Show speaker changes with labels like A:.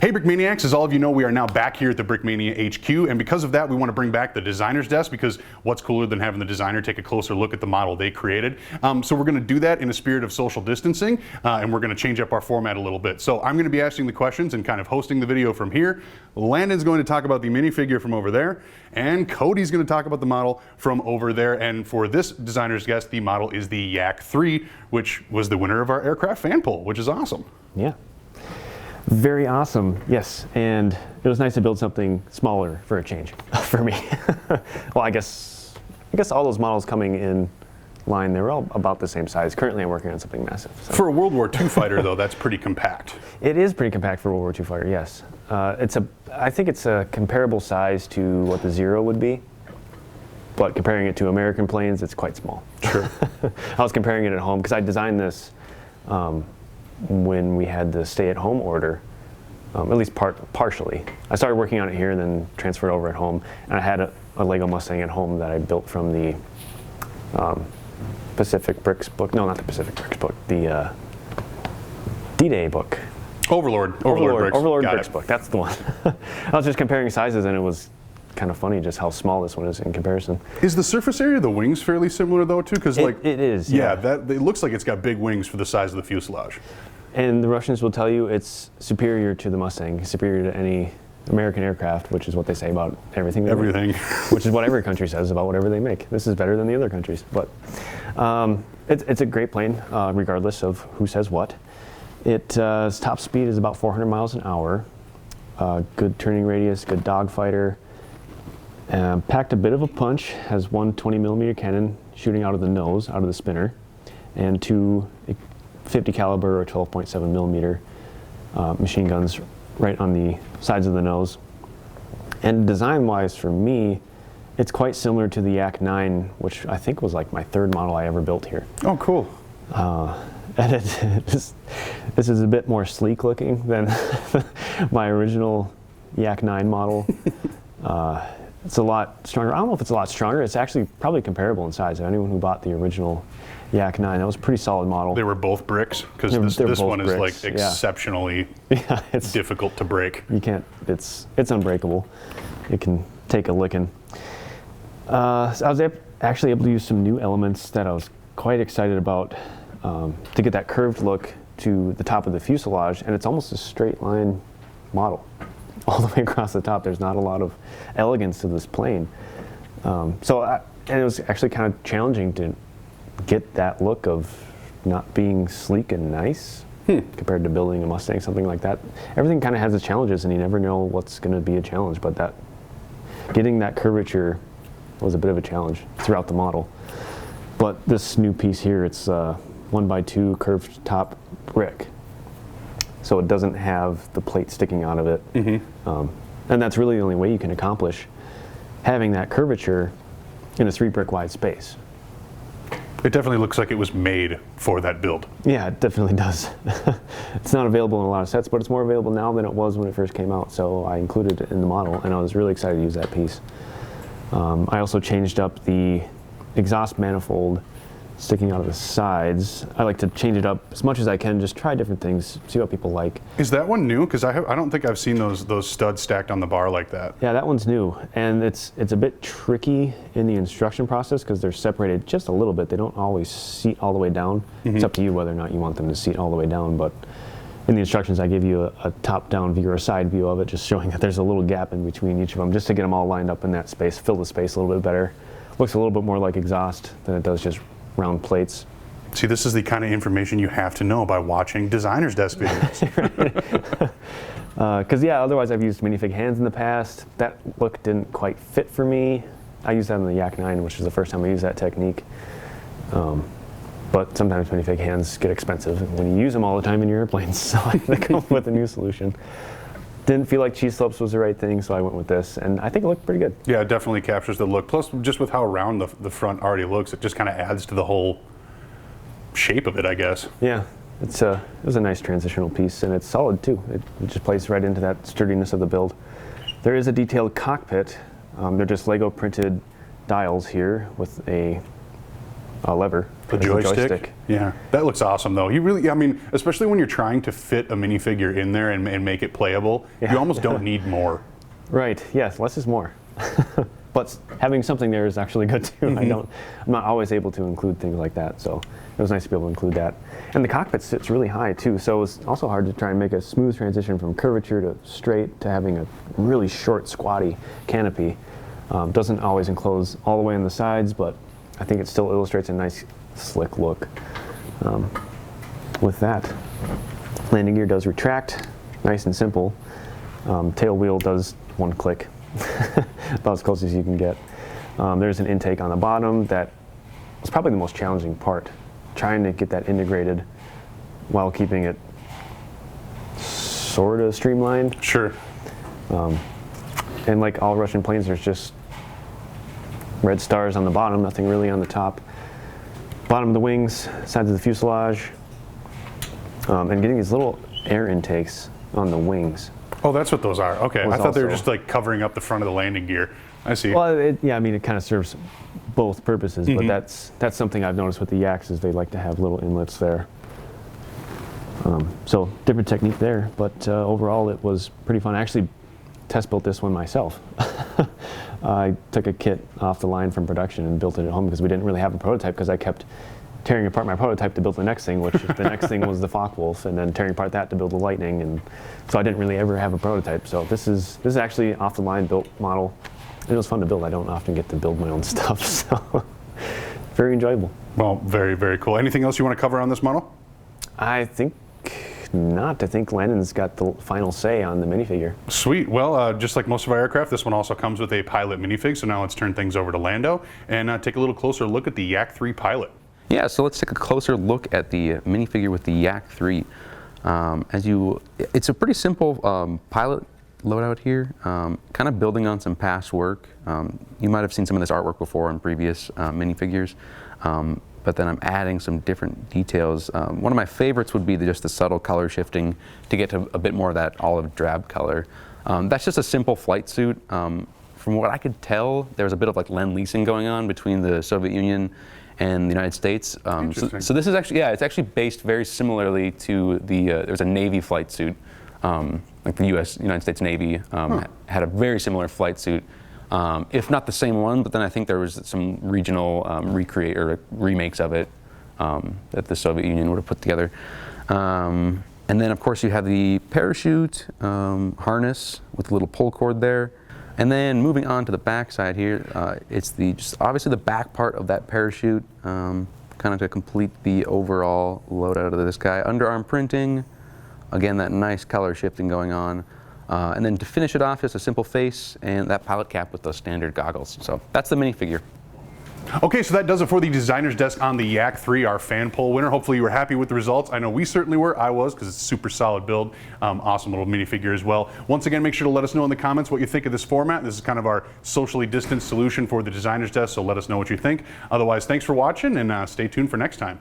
A: Hey Brickmaniacs, as all of you know, we are now back here at the Brickmania HQ, and because of that, we want to bring back the designer's desk, because what's cooler than having the designer take a closer look at the model they created. So we're going to do that in a spirit of social distancing, and we're going to change up our format a little bit. So I'm going to be asking the questions and kind of hosting the video from here. Landon's going to talk about the minifigure from over there, and Cody's going to talk about the model from over there. And for this designer's guest, the model is the Yak-3, which was the winner of our aircraft fan poll, which is awesome.
B: Yeah. Very awesome, yes, and it was nice to build something smaller for a change for me. Well, I guess all those models coming in line, they were all about the same size. Currently, I'm working on something massive. So.
A: For a World War II fighter, though, that's pretty compact.
B: It is pretty compact for a World War II fighter, yes. I think it's a comparable size to what the Zero would be, but comparing it to American planes, it's quite small.
A: Sure.
B: I was comparing it at home because I designed this when we had the stay-at-home order, at least partially. I started working on it here and then transferred over at home. And I had a Lego Mustang at home that I built from the Pacific Bricks book. No, not the Pacific Bricks book. The D-Day book.
A: Overlord Bricks.
B: Overlord Bricks book. That's the one. I was just comparing sizes, and it was kind of funny just how small this one is in comparison.
A: Is the surface area of the wings fairly similar though too? Because like
B: it is.
A: Yeah, it looks like it's got big wings for the size of the fuselage.
B: And the Russians will tell you it's superior to the Mustang, superior to any American aircraft, which is what they say about everything. Which is what every country says about whatever they make. This is better than the other countries, but it's a great plane, regardless of who says what. Its top speed is about 400 miles an hour. Good turning radius, good dogfighter. Packed a bit of a punch, has one 20mm cannon shooting out of the nose, out of the spinner, and two 50 caliber or 12.7mm machine guns right on the sides of the nose. And design-wise, for me, it's quite similar to the Yak-9, which I think was like my third model I ever built here.
A: Oh, cool.
B: And this is a bit more sleek looking than my original Yak-9 model. It's a lot stronger. I don't know if it's a lot stronger. It's actually probably comparable in size. Anyone who bought the original Yak-9, that was a pretty solid model.
A: They were both bricks? Because this one is like exceptionally difficult to break.
B: You can't, it's unbreakable. It can take a licking. So I was actually able to use some new elements that I was quite excited about to get that curved look to the top of the fuselage, and it's almost a straight line model. All the way across the top. There's not a lot of elegance to this plane. And it was actually kind of challenging to get that look of not being sleek and nice compared to building a Mustang, something like that. Everything kind of has its challenges, and you never know what's going to be a challenge, but getting that curvature was a bit of a challenge throughout the model. But this new piece here, it's 1x2 curved top brick. So it doesn't have the plate sticking out of it. Mm-hmm. And that's really the only way you can accomplish having that curvature in a 3 brick wide space.
A: It definitely looks like it was made for that build.
B: Yeah, it definitely does. It's not available in a lot of sets, but it's more available now than it was when it first came out. So I included it in the model, and I was really excited to use that piece. I also changed up the exhaust manifold sticking out of the sides. I like to change it up as much as I can, just try different things, see what people like.
A: Is that one new? Because I don't think I've seen those studs stacked on the bar like that.
B: Yeah, that one's new, and it's a bit tricky in the instruction process because they're separated just a little bit. They don't always seat all the way down. Mm-hmm. It's up to you whether or not you want them to seat all the way down, but in the instructions I give you a top-down view or a side view of it, just showing that there's a little gap in between each of them, just to get them all lined up in that space, fill the space a little bit better. Looks a little bit more like exhaust than it does just round plates.
A: See, this is the kind of information you have to know by watching Designer's Desk videos.
B: Because otherwise I've used minifig hands in the past. That look didn't quite fit for me. I used that in the Yak-9, which is the first time I used that technique. But sometimes minifig hands get expensive when you use them all the time in your airplanes, so I had to come up with a new solution. Didn't feel like cheese slopes was the right thing, so I went with this, and I think it looked pretty good.
A: Yeah, it definitely captures the look. Plus, just with how round the front already looks, it just kind of adds to the whole shape of it, I guess.
B: Yeah, it was a nice transitional piece, and it's solid too. It just plays right into that sturdiness of the build. There is a detailed cockpit. They're just Lego printed dials here with a lever.
A: The
B: as a
A: joystick? Yeah, that looks awesome though. You really, I mean, especially when you're trying to fit a minifigure in there and make it playable, you almost don't need more.
B: Right, yes, less is more. But having something there is actually good too. I'm not always able to include things like that, so it was nice to be able to include that. And the cockpit sits really high too, so it's also hard to try and make a smooth transition from curvature to straight to having a really short, squatty canopy. Doesn't always enclose all the way on the sides, but I think it still illustrates a nice, slick look. With that, landing gear does retract, nice and simple. Tail wheel does one click. About as close as you can get. There's an intake on the bottom that was probably the most challenging part, trying to get that integrated while keeping it sort of streamlined.
A: Sure.
B: And like all Russian planes, there's just red stars on the bottom, nothing really on the top. Bottom of the wings, sides of the fuselage, and getting these little air intakes on the wings.
A: Oh, that's what those are. Okay, I thought they were just like covering up the front of the landing gear. I see.
B: Well, yeah, I mean, it kind of serves both purposes, but that's something I've noticed with the Yaks is they like to have little inlets there. So different technique there, but overall it was pretty fun. I actually test built this one myself. I took a kit off the line from production and built it at home because we didn't really have a prototype because I kept tearing apart my prototype to build the next thing, which the next thing was the Focke-Wulf, and then tearing apart that to build the Lightning, and so I didn't really ever have a prototype. So this is actually off the line built model. It was fun to build. I don't often get to build my own stuff, so very enjoyable.
A: Well, very, very cool. Anything else you want to cover on this model?
B: I think not. I think Landon's got the final say on the minifigure.
A: Sweet. Well, just like most of our aircraft, this one also comes with a pilot minifig. So now let's turn things over to Lando and take a little closer look at the Yak-3 pilot. Yeah, so let's take a closer look at the minifigure with the Yak-3. It's a pretty simple pilot loadout here, kind of building on some past work. You might have seen some of this artwork before on previous minifigures, but then I'm adding some different details. One of my favorites would be just the subtle color shifting to get to a bit more of that olive drab color. That's just a simple flight suit. From what I could tell, there was a bit of like Lend-Leasing going on between the Soviet Union and the United States. So this is actually, yeah, it's actually based very similarly to the, there's a Navy flight suit, like the United States Navy had a very similar flight suit, if not the same one, but then I think there was some regional remakes of it that the Soviet Union would have put together. And then of course you have the parachute harness with a little pull cord there. And then moving on to the back side here, it's just obviously the back part of that parachute, kind of to complete the overall loadout of this guy. Underarm printing, again that nice color shifting going on. And then to finish it off, just a simple face and that pilot cap with those standard goggles. So that's the minifigure. Okay, so that does it for the designer's desk on the Yak-3, our fan poll winner. Hopefully you were happy with the results. I know we certainly were. I was, because it's a super solid build. Awesome little minifigure as well. Once again, make sure to let us know in the comments what you think of this format. This is kind of our socially distanced solution for the designer's desk, so let us know what you think. Otherwise, thanks for watching, and stay tuned for next time.